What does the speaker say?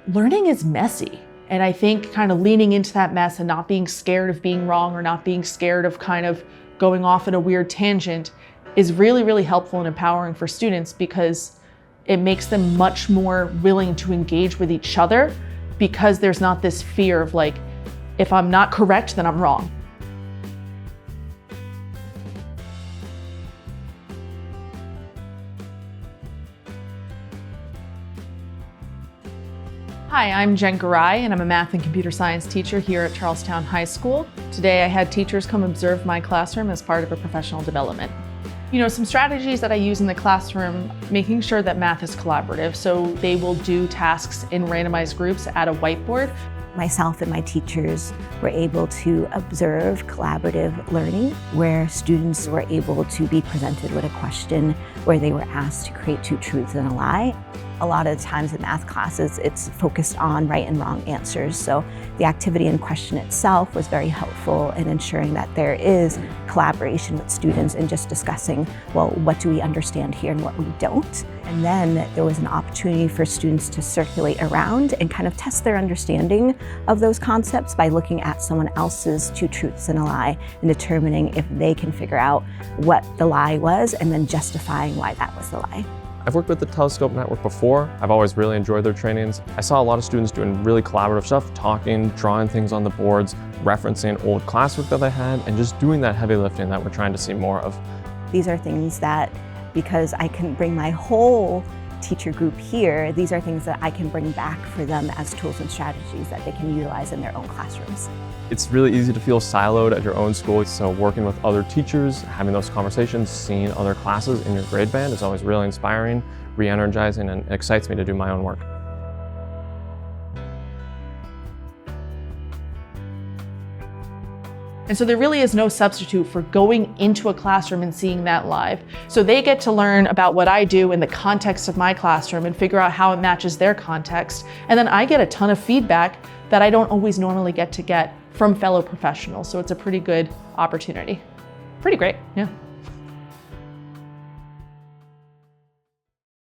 learning is messy. And I think kind of leaning into that mess and not being scared of being wrong or not being scared of kind of going off in a weird tangent is really, really helpful and empowering for students, because it makes them much more willing to engage with each other, because there's not this fear of like, if I'm not correct, then I'm wrong. Hi, I'm Jen Garay, and I'm a math and computer science teacher here at Charlestown High School. Today I had teachers come observe my classroom as part of a professional development. Some strategies that I use in the classroom, making sure that math is collaborative, so they will do tasks in randomized groups at a whiteboard. Myself and my teachers were able to observe collaborative learning, where students were able to be presented with a question where they were asked to create two truths and a lie. A lot of the times in math classes, it's focused on right and wrong answers. So the activity in question itself was very helpful in ensuring that there is collaboration with students and just discussing, well, what do we understand here and what we don't? And then there was an opportunity for students to circulate around and kind of test their understanding of those concepts by looking at someone else's two truths and a lie and determining if they can figure out what the lie was and then justifying why that was the lie. I've worked with the Telescope Network before. I've always really enjoyed their trainings. I saw a lot of students doing really collaborative stuff, talking, drawing things on the boards, referencing old classwork that they had, and just doing that heavy lifting that we're trying to see more of. These are things that, because I can bring my whole teacher group here, these are things that I can bring back for them as tools and strategies that they can utilize in their own classrooms. It's really easy to feel siloed at your own school, so working with other teachers, having those conversations, seeing other classes in your grade band is always really inspiring, re-energizing, and it excites me to do my own work. And so there really is no substitute for going into a classroom and seeing that live. So they get to learn about what I do in the context of my classroom and figure out how it matches their context. And then I get a ton of feedback that I don't always normally get from fellow professionals. So it's a pretty good opportunity. Pretty great, yeah.